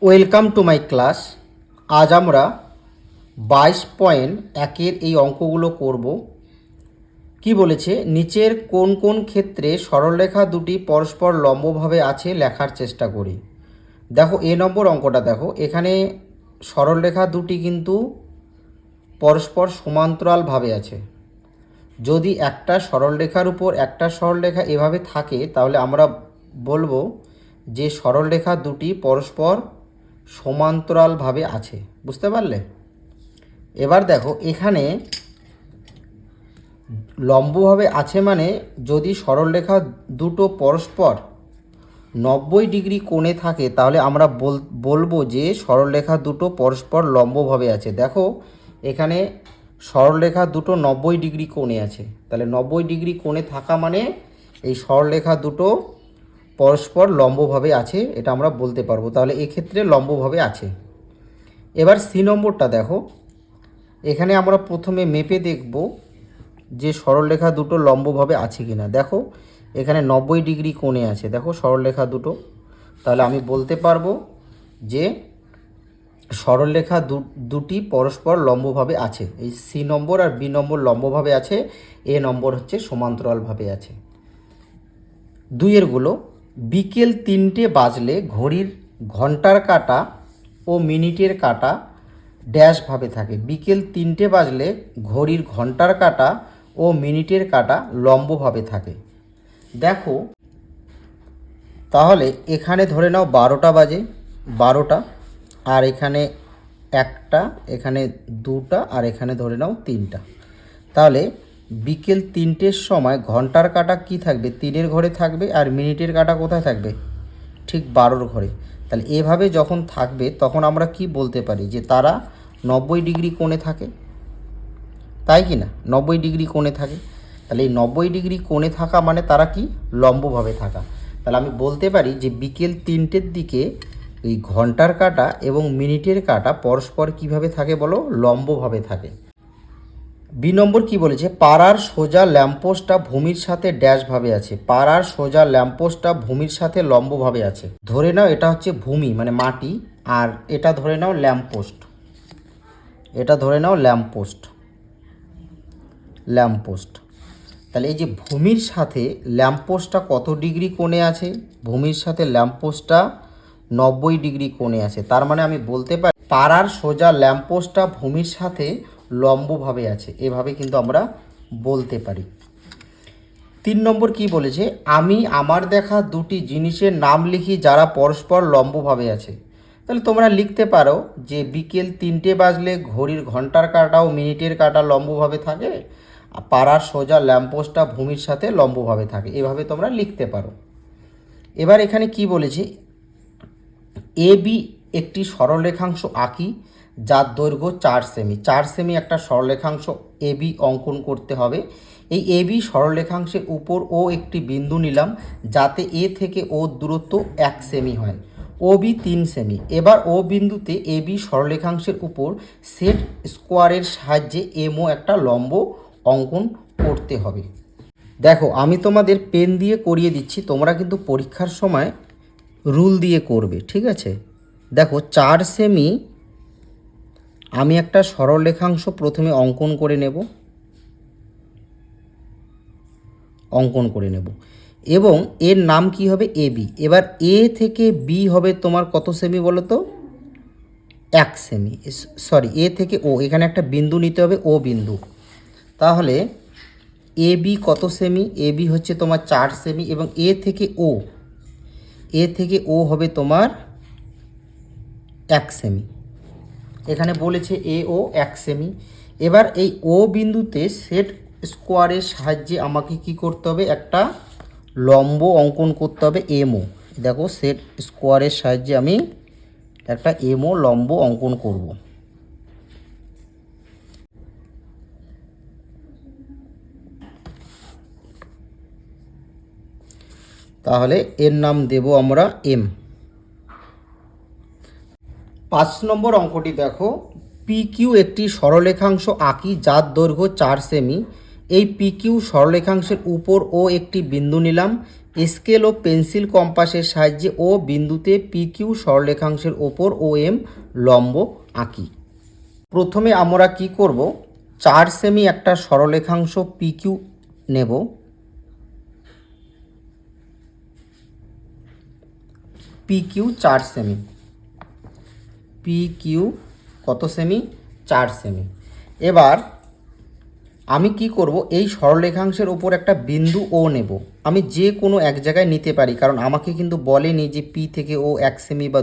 Welcome to my class. আজ আমরা 22.1 এই অঙ্কগুলো করব। কি বলেছে, নিচের কোন কোন ক্ষেত্রে সরলরেখা দুটি পরস্পর লম্বভাবে আছে লেখার চেষ্টা করি। দেখো এ নম্বর অঙ্কটা দেখো, এখানে সরলরেখা দুটি কিন্তু পরস্পর সমান্তরালভাবে আছে। যদি একটা সরলরেখার উপর একটা সরলরেখা এভাবে থাকে তাহলে আমরা বলবো যে সরলরেখা দুটি পরস্পর সমান্তরালভাবে আছে। বুঝতে পারলে? এবার দেখো এখানে লম্বভাবে আছে মানে যদি সরলরেখা দুটো পরস্পর 90 ডিগ্রি কোণে থাকে তাহলে আমরা বলবো যে সরলরেখা দুটো পরস্পর লম্বভাবে আছে। দেখো এখানে সরলরেখা দুটো 90 ডিগ্রি কোণে আছে, তাহলে 90 ডিগ্রি কোণে থাকা মানে এই সরলরেখা দুটো পরস্পর লম্বভাবে আছে, এটা আমরা বলতে পারবো। তাহলে এক্ষেত্রে লম্বভাবে আছে। এবার সি নম্বরটা দেখো, এখানে আমরা প্রথমে মেপে দেখব যে সরলরেখা দুটো লম্বভাবে আছে কিনা। দেখো এখানে 90 ডিগ্রি কোণে আছে, দেখো সরলরেখা দুটো, তাহলে আমি বলতে পারবো যে সরলরেখা দুটি পরস্পর লম্বভাবে আছে। এই সি নম্বর আর বি নম্বর লম্বভাবে আছে, এ নম্বর হচ্ছে সমান্তরালভাবে আছে। দুইয়েরগুলো, বিকেল 3টে বাজলে ঘড়ির ঘন্টার কাঁটা ও মিনিটের কাঁটা ড্যাশভাবে থাকে। বিকেল 3টে বাজলে ঘড়ির ঘন্টার কাঁটা ও মিনিটের কাঁটা লম্বভাবে থাকে। দেখো তাহলে এখানে ধরে নাও 12টা বাজে, 12টা, আর এখানে 1টা, এখানে 2টা, আর এখানে ধরে নাও 3টা। তাহলে বিকেল 3টের সময় ঘন্টার কাঁটা কি থাকবে? 3-এর ঘরে থাকবে, আর মিনিটের কাঁটা কোথায় থাকবে? ঠিক 12-র ঘরে। তাহলে এভাবে যখন থাকবে তখন আমরা কি বলতে পারি যে তারা 90 ডিগ্রি কোণে থাকে, তাই কি না? 90 ডিগ্রি কোণে থাকে। তাহলে এই 90 ডিগ্রি কোণে থাকা মানে তারা কি? লম্বভাবে থাকা। তাহলে আমি বলতে পারি যে বিকেল 3টের দিকে এই ঘন্টার কাঁটা এবং মিনিটের কাঁটা পরস্পর কিভাবে থাকে বলো? লম্বভাবে থাকে। বি নম্বর কি বলেছে, পাড়ার সোজা ল্যাম্পপোস্টটা ভূমির সাথে ড্যাশভাবে আছে। পাড়ার সোজা ল্যাম্পপোস্টটা ভূমির সাথে লম্বভাবে আছে। ধরে নাও এটা হচ্ছে ভূমি মানে মাটি, আর এটা ধরে নাও ল্যাম্পপোস্ট, এটা ধরে নাও ল্যাম্পপোস্ট। ল্যাম্পপোস্ট, তাহলে এই যে ভূমির সাথে ল্যাম্পপোস্টটা কত ডিগ্রি কোণে আছে? ভূমির সাথে ল্যাম্পপোস্টটা 90 ডিগ্রি কোণে আছে। তার মানে আমি বলতে পারি পাড়ার সোজা ল্যাম্পপোস্টটা ভূমির সাথে লম্বভাবে আছে, এভাবে কিন্তু আমরা বলতে পারি। 3 নম্বর কি বলেছে, আমি আমার দেখা দুটি জিনিসের নাম লিখি যারা পরস্পর লম্বভাবে আছে। তাহলে তোমরা লিখতে পারো যে বিকেল 3টে বাজলে ঘড়ির ঘন্টার কাঁটা ও মিনিটের কাঁটা লম্বভাবে থাকে, পাড়ার সোজা ল্যাম্পপোস্টটা ভূমির সাথে লম্বভাবে থাকে, এভাবে তোমরা লিখতে পারো। এবার এখানে কি বলেছে, এ বি একটি সরলরেখাংশ আঁকি যার দৈর্ঘ্য 4 সেমি। 4 সেমি একটা সরলরেখাংশ এ বি অঙ্কন করতে হবে। এই এ বি সরলরেখাংশের উপর ও একটি বিন্দু নিলাম যাতে এ থেকে ও দূরত্ব 1 সেমি হয়। ও বি 3 সেমি। এবার ও বিন্দুতে এ বি সরলরেখাংশের উপর সেট স্কোয়ারের সাহায্যে এমও একটা লম্ব অঙ্কন করতে হবে। দেখো আমি তোমাদের পেন দিয়ে করিয়ে দিচ্ছি, তোমরা কিন্তু পরীক্ষার সময় রুল দিয়ে করবে, ঠিক আছে? দেখো 4 সেমি আমি একটা সরলরেখাংশ প্রথমে অঙ্কন করে নেব এবং এর নাম কি হবে? A B. এবার এ থেকে বি হবে তোমার কত সেমি বলো তো? 1 সেমি। সরি, এ থেকে ও, এখানে একটা বিন্দু নিতে হবে, ও বিন্দু। তাহলে এ বি কত সেমি? এ বি হচ্ছে তোমার 4 সেমি এবং এ থেকে ও হবে তোমার 1 সেমি। এখানে বলেছে এ ও 1 সেমি। এবার এই ও বিন্দুতে সেট স্কোয়ারের সাহায্যে আমাকে কি করতে হবে? একটা লম্ব অঙ্কন করতে হবে, এমও। দেখো সেট স্কোয়ারের সাহায্যে আমি একটা এমও লম্ব অঙ্কন করব। তাহলে এর নাম দেব আমরা এম। 5 নম্বর অঙ্কটি দেখো, পি কিউ একটি সরলরেখাংশ আঁকি যার দৈর্ঘ্য 4 সেমি। এই পি কিউ সরলরেখাংশের উপর ও একটি বিন্দু নিলাম স্কেল ও পেন্সিল কম্পাসের সাহায্যে ও বিন্দুতে পি কিউ সরলরেখাংশের ওপর ও এম লম্ব আঁকি। প্রথমে আমরা কি করব, 4 সেমি একটা সরলরেখাংশ পি কিউ নেব। পি কিউ 4 সেমি, পি কিউ কত সেমি? 4 সেমি। এবার আমি কি করব, এই সরলরেখাংশের উপর একটা বিন্দু ও নেব। আমি যে কোনো এক জায়গায় নিতে পারি, কারণ আমাকে কিন্তু বলেনি যে পি থেকে ও 1 সেমি বা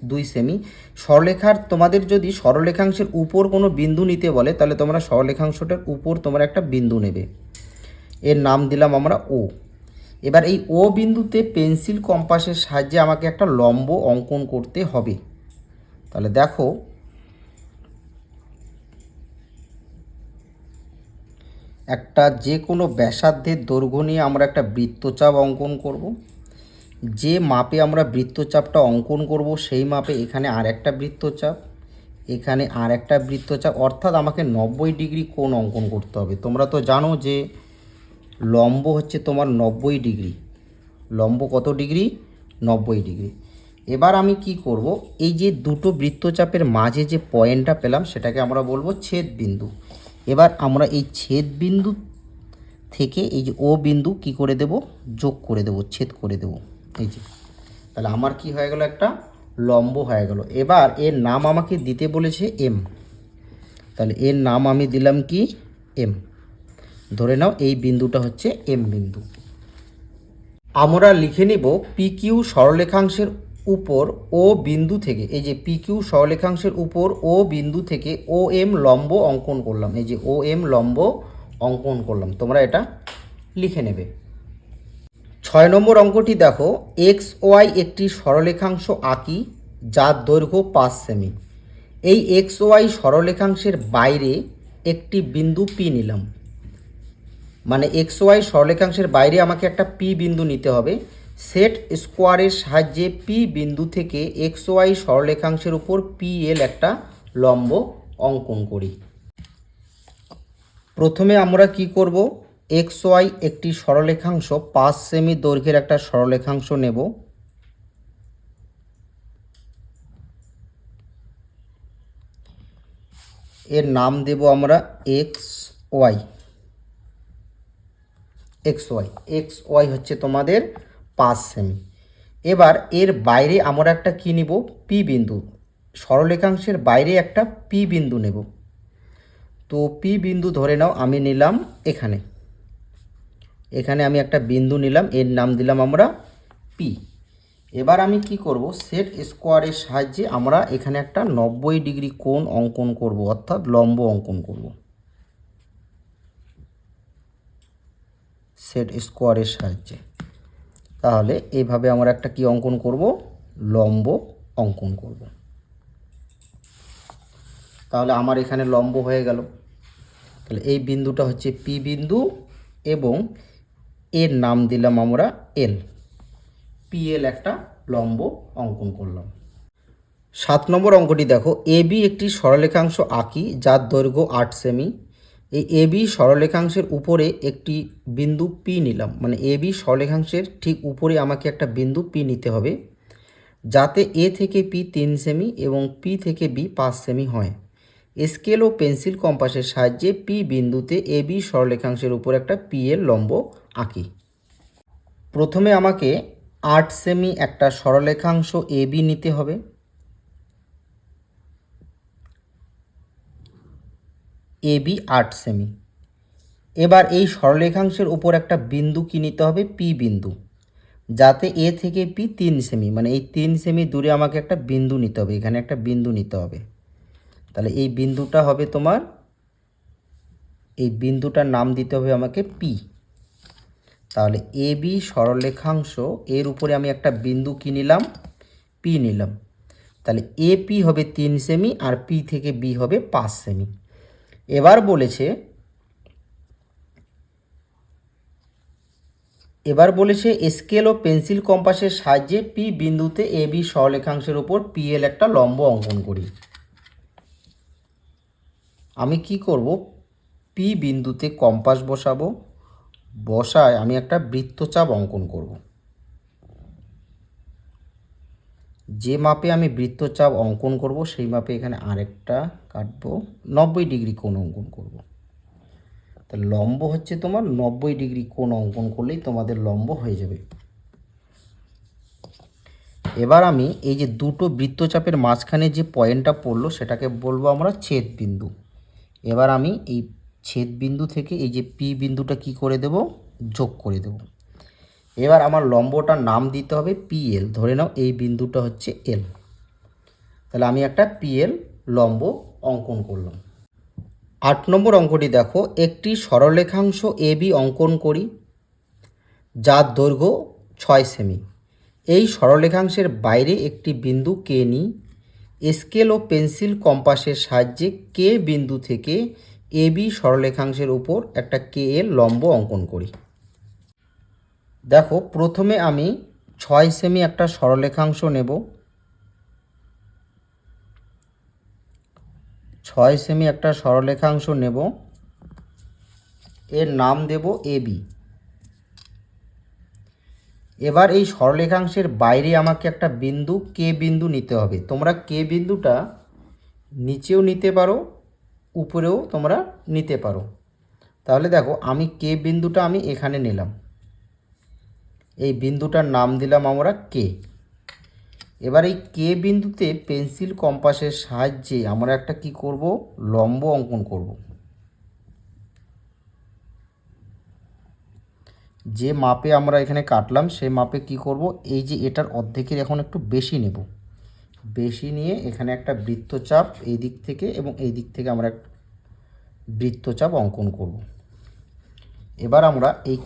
দুই সেমি। সরলরেখার তোমাদের যদি সরলরেখাংশের উপর কোনো বিন্দু নিতে বলে, তাহলে তোমরা সরলরেখাংশটার উপর তোমরা একটা বিন্দু নেবে, এর নাম দিলাম আমরা ও। এবার এই ও বিন্দুতে পেন্সিল কম্পাসের সাহায্যে আমাকে একটা লম্ব অঙ্কন করতে হবে। তাহলে দেখো, একটা যে কোনো ব্যাসার্ধের দৈর্ঘ্য নিয়ে আমরা একটা বৃত্তচাপ অঙ্কন করব। যে মাপে আমরা বৃত্তচাপটা অঙ্কন করব সেই মাপে এখানে আর একটা বৃত্তচাপ, এখানে আর একটা বৃত্তচাপ, অর্থাৎ আমাকে 90 ডিগ্রি কোণ অঙ্কন করতে হবে। তোমরা তো জানো যে লম্ব হচ্ছে তোমার 90 ডিগ্রি। লম্ব কত ডিগ্রি? 90 ডিগ্রি। এবার আমি কি করব, এই যে দুটো বৃত্তচাপের মাঝে যে পয়েন্টটা পেলাম সেটাকে আমরা বলবো ছেদ বিন্দু। এবার আমরা এই ছেদ বিন্দু থেকে এই যে ও বিন্দু কি করে দেব, যোগ করে দেব, ছেদ করে দেব। এই যে, তাহলে আমার কি হয়ে গেল, একটা লম্ব হয়ে গেল। এবার এর নাম আমাকে দিতে বলেছে এম, তাহলে এর নাম আমি দিলাম কি, এম। ধরে নাও এই বিন্দুটা হচ্ছে এম বিন্দু। আমরা লিখে নিব পি কিউ সরলরেখাংশের উপর ও বিন্দু থেকে, এই যে পি কিউ সরলরেখাংশের উপর ও বিন্দু থেকে ও এম লম্ব অঙ্কন করলাম। এই যে ও এম লম্ব অঙ্কন করলাম, তোমরা এটা লিখে নেবে। 6 নম্বর অঙ্কটি দেখো, এক্স ওয়াই একটি সরলরেখাংশ আঁকি যার দৈর্ঘ্য 5 সেমি। এই এক্স ওয়াই সরলরেখাংশের বাইরে একটি বিন্দু পি নিলাম, মানে এক্স ওয়াই সরলরেখাংশের বাইরে আমাকে একটা পি বিন্দু নিতে হবে। সেট স্কোয়ারের সাহায্যে পি বিন্দু থেকে এক্স ওয়াই সরলরেখাংশের উপর পি এল একটা লম্ব অঙ্কন করি। প্রথমে আমরা কি করব, এক্স ওয়াই একটি সরলরেখাংশ 5 সেমি দৈর্ঘ্যের একটা সরলরেখাংশ নেব। এর নাম দেব আমরা x y. X y, x y হচ্ছে তোমাদের 5 সেমি। এবার এর বাইরে আমরা একটা কী নিব, পি বিন্দু। সরলরেখাংশের বাইরে একটা পি বিন্দু নেব। তো পি বিন্দু ধরে নাও আমি নিলাম এখানে, এখানে আমি একটা বিন্দু নিলাম, এর নাম দিলাম আমরা পি। এবার আমি কি করব, সেট স্কোয়ারের সাহায্যে আমরা এখানে একটা 90 ডিগ্রি কোণ অঙ্কন করব, অর্থাৎ লম্ব অঙ্কন করব। সেট স্কোয়ারের সাহায্যে, তাহলে এইভাবে আমরা একটা কি অঙ্কন করব, লম্ব অঙ্কন করব। তাহলে আমার এখানে লম্ব হয়ে গেল। তাহলে এই বিন্দুটা হচ্ছে পি বিন্দু এবং এর নাম দিলাম আমরা এল, পি এল একটা লম্ব অঙ্কন করলাম। 7 নম্বর অঙ্কটি দেখো, এ বি একটি সরলরেখাংশ আঁকি যার দৈর্ঘ্য 8 সেমি। এই এ বি সরলরেখাংশের উপরে একটি বিন্দু পি নিলাম, মানে এ বি সরলরেখাংশের ঠিক উপরে আমাকে একটা বিন্দু পি নিতে হবে, যাতে এ থেকে পি 3 সেমি এবং পি থেকে বি 5 সেমি হয়। স্কেল ও পেন্সিল কম্পাসের সাহায্যে পি বিন্দুতে এ বি সরলরেখাংশের উপর একটা পি এর লম্ব আঁকি। প্রথমে আমাকে 8 সেমি একটা সরলরেখাংশ এ বি নিতে হবে। A B 8 semi. এবার এই সরলরেখাংশের উপর একটা বিন্দু কি নিতে হবে, পি বিন্দু, যাতে এ থেকে পি 3 সেমি, মানে এই 3 সেমি দূরে আমাকে একটা বিন্দু নিতে হবে, এখানে একটা বিন্দু নিতে হবে। তাহলে এই বিন্দুটা হবে তোমার, এই বিন্দুটার নাম দিতে হবে আমাকে পি। তাহলে এ বি সরলরেখাংশ এর উপরে আমি একটা বিন্দু কি নিলাম, পি নিলাম। তাহলে এ পি হবে 3 সেমি আর পি থেকে বি হবে 5 সেমি। এবার বলেছে স্কেল ও পেন্সিল কম্পাসের সাহায্যে পি বিন্দুতে এ বি সরলরেখাংশের উপর পি এল একটা লম্ব অঙ্কন করি। আমি কি করব, পি বিন্দুতে কম্পাস বসাবো, বসায় আমি একটা বৃত্তচাপ অঙ্কন করব। যে মাপে আমি বৃত্তচাপ অঙ্কন করব সেই মাপে এখানে আরেকটা কাটবো, 90 ডিগ্রি কোণ অঙ্কন করব। তা লম্ব হচ্ছে তোমার 90 ডিগ্রি কোণ অঙ্কন করলেই তোমাদের লম্ব হয়ে যাবে। এবার আমি এই যে দুটো বৃত্তচাপের মাঝখানে যে পয়েন্টটা পড়লো সেটাকে বলবো আমরা ছেদ বিন্দু। এবার আমি এই ছেদ বিন্দু থেকে এই যে পি বিন্দুটা কি করে দেব, যোগ করে দেব। এবার আমার লম্বটার নাম দিতে হবে পিএল। ধরে নাও এই বিন্দুটা হচ্ছে এল, তাহলে আমি একটা পিএল লম্ব অঙ্কন করলাম। 8 নম্বর অঙ্কটি দেখো, একটি সরলরেখাংশ এবি অঙ্কন করি যার দৈর্ঘ্য 6 সেমি। এই সরলরেখাংশের বাইরে একটি বিন্দু কে নিই। স্কেল ও পেন্সিল কম্পাসের সাহায্যে কে বিন্দু থেকে এবি সরলরেখাংশের উপর একটা কে এর লম্ব অঙ্কন করি। দেখো প্রথমে আমি 6 সেমি একটা সরলরেখাংশ নেব। 6 সেমি একটা সরলরেখাংশ নেব, এর নাম দেব এবি। এবার এই সরলরেখাংশের বাইরে আমাকে একটা বিন্দু কে বিন্দু নিতে হবে। তোমরা কে বিন্দুটা নিচেও নিতে পারো, উপরেও তোমরা নিতে পারো। তাহলে দেখো আমি কে বিন্দুটা আমি এখানে নিলাম, এই বিন্দুটার নাম দিলাম আমরা কে। এবার এই কে বিন্দুতে পেন্সিল কম্পাসের সাহায্যে আমরা একটা কি করব, লম্ব অঙ্কন করব। যে মাপে আমরা এখানে কাটলাম সেই মাপে কি করব, এই যে এটার অর্ধেকের এখন একটু বেশি নেব, বেশি নিয়ে এখানে একটা বৃত্তচাপ এই দিক থেকে এবং এই দিক থেকে আমরা একটা বৃত্তচাপ অঙ্কন করব। এবার আমরা এই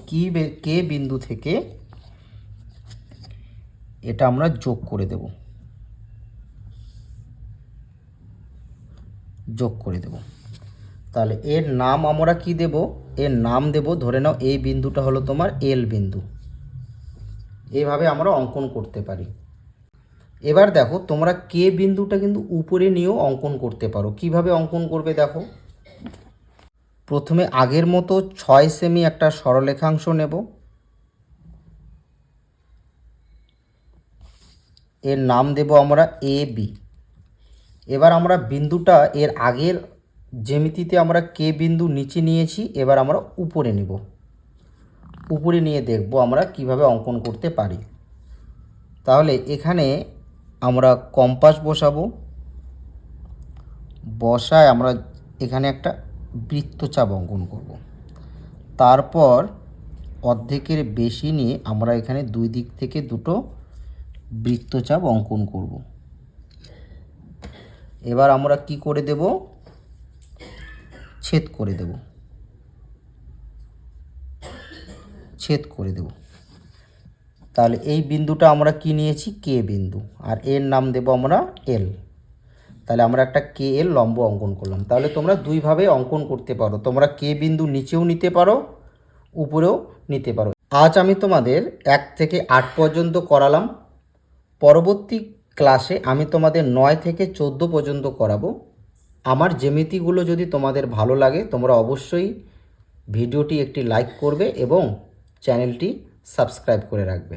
কে বিন্দু থেকে এটা আমরা যোগ করে দেব, যোগ করে দেব। তাহলে এর নাম আমরা কি দেব, এর নাম দেব, ধরে নাও এই বিন্দুটা হলো তোমার এল বিন্দু। এইভাবে আমরা অঙ্কন করতে পারি। এবার দেখো তোমরা কে বিন্দুটা কিন্তু উপরে নিয়েও অঙ্কন করতে পারো। কিভাবে অঙ্কন করবে দেখো, প্রথমে আগের মতো 6 সেমি একটা সরলরেখাংশ নেব, এর নাম দেব আমরা এ বি। এবার আমরা বিন্দুটা এর আগের জ্যামিতিতে আমরা কে বিন্দু নিচে নিয়েছি, এবার আমরা উপরে নেব, উপরে নিয়ে দেখব আমরা কিভাবে অঙ্কন করতে পারি। তাহলে এখানে আমরা কম্পাস বসাবো, বসায় আমরা এখানে একটা বৃত্তচাপ অঙ্কন করব। তারপর অর্ধেকের বেশি নিয়ে আমরা এখানে দুই দিক থেকে দুটো বৃত্তচাপ অঙ্কন করব। এবার আমরা কি করে দেব, ছেদ করে দেব, ছেদ করে দেব। তাহলে এই বিন্দুটা আমরা কি নিয়েছি, কে বিন্দু, আর এর নাম দেব আমরা এল। তাহলে আমরা একটা কে এল লম্ব অঙ্কন করলাম। তাহলে তোমরা দুইভাবে অঙ্কন করতে পারো, তোমরা কে বিন্দু নিচেও নিতে পারো, উপরেও নিতে পারো। আজ আমি তোমাদের 1 থেকে 8 পর্যন্ত করালাম। পরবর্তী ক্লাসে আমি তোমাদের 9 থেকে 14 পর্যন্ত করাবো। আমার জ্যামিতিগুলো যদি তোমাদের ভালো লাগে তোমরা অবশ্যই ভিডিওটি একটি লাইক করবে এবং চ্যানেলটি সাবস্ক্রাইব করে রাখবে।